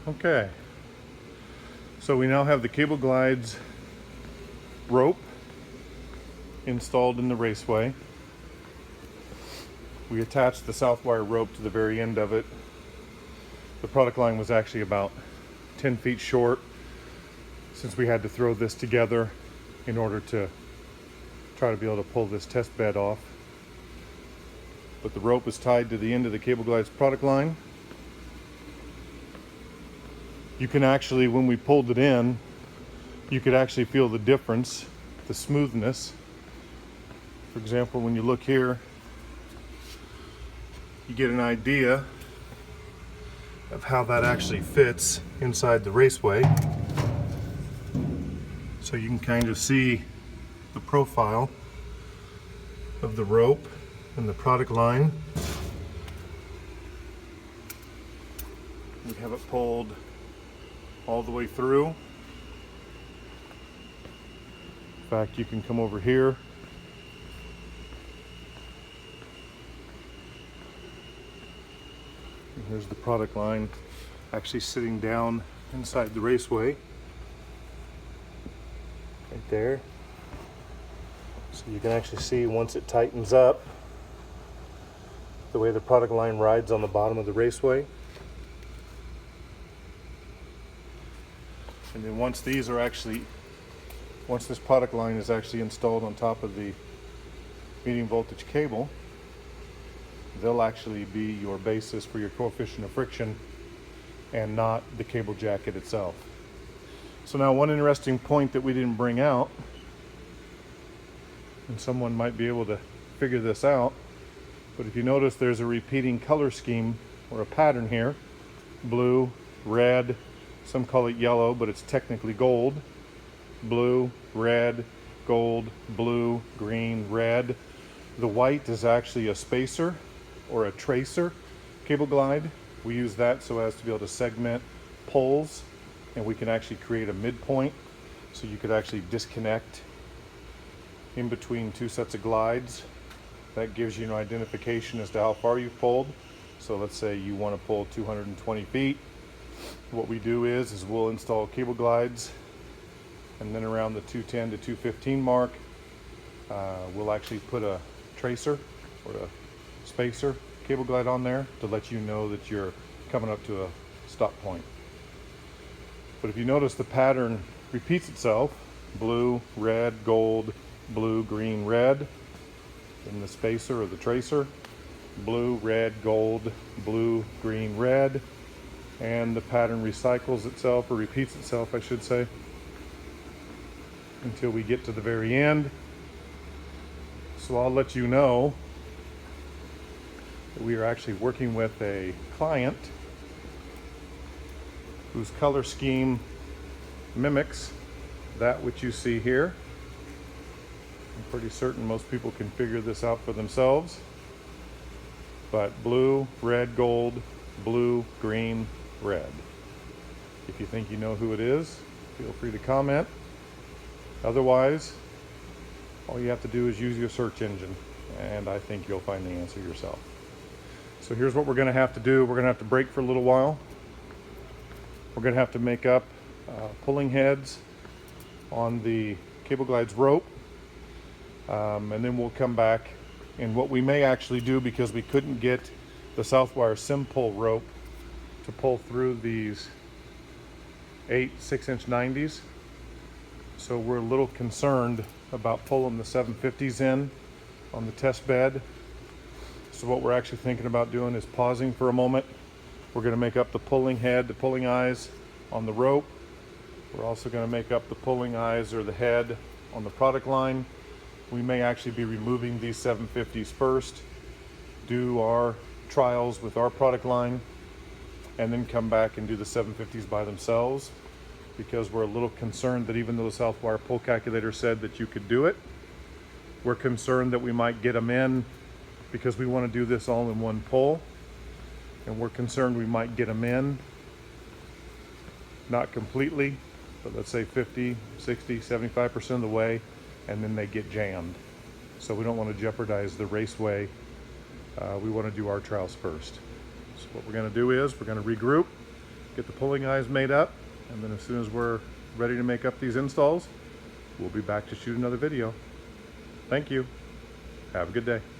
Okay, so we now have the Cable Glydz rope installed in the raceway. We attached the south wire rope to the very end of it. The product line was actually about 10 feet short, since we had to throw this together in order to try to be able to pull this test bed off. But the rope is tied to the end of the Cable Glydz product line. You can actually, when we pulled it in, you could actually feel the difference, the smoothness. For example, when you look here, you get an idea of how that actually fits inside the raceway. So you can kind of see the profile of the rope and the product line. We have it pulled all the way through. In fact, you can come over here. And here's the product line actually sitting down inside the raceway. Right there. So you can actually see once it tightens up, the way the product line rides on the bottom of the raceway. And then once this product line is actually installed on top of the medium voltage cable, they'll actually be your basis for your coefficient of friction and not the cable jacket itself. So now one interesting point that we didn't bring out, and someone might be able to figure this out, but if you notice there's a repeating color scheme or a pattern here: blue, red, some call it yellow, but it's technically gold. Blue, red, gold, blue, green, red. The white is actually a spacer or a tracer cable glide. We use that so as to be able to segment poles, and we can actually create a midpoint, so you could actually disconnect in between two sets of glides. That gives you an identification as to how far you've pulled. So let's say you want to pull 220 feet. What we do is we'll install cable glides, and then around the 210 to 215 mark, we'll actually put a tracer or a spacer cable glide on there to let you know that you're coming up to a stop point. But if you notice, the pattern repeats itself: blue, red, gold, blue, green, red. In the spacer or the tracer, blue, red, gold, blue, green, red. And the pattern recycles itself, or repeats itself, I should say, until we get to the very end. So I'll let you know that we are actually working with a client whose color scheme mimics that which you see here. I'm pretty certain most people can figure this out for themselves. But blue, red, gold, blue, green, red. If you think you know who it is, feel free to comment. Otherwise, all you have to do is use your search engine, and I think you'll find the answer yourself. So here's what we're going to have to do. We're going to have to break for a little while. We're going to have to make up pulling heads on the Cable Glydz rope, and then we'll come back. And what we may actually do, because we couldn't get the south wire sim pull rope to pull through these 8 6-inch 90s, so we're a little concerned about pulling the 750s in on the test bed. So what we're actually thinking about doing is pausing for a moment. We're going to make up the pulling head, the pulling eyes on the rope. We're also going to make up the pulling eyes or the head on the product line. We may actually be removing these 750s first, do our trials with our product line, and then come back and do the 750s by themselves, because we're a little concerned that even though the south wire pull calculator said that you could do it, we're concerned that we might get them in, because we want to do this all in one pull, and we're concerned we might get them in, not completely, but let's say 50, 60, 75% of the way, and then they get jammed. So we don't want to jeopardize the raceway. We want to do our trials first. So what we're going to do is we're going to regroup, get the pulling eyes made up, and then as soon as we're ready to make up these installs, we'll be back to shoot another video. Thank you. Have a good day.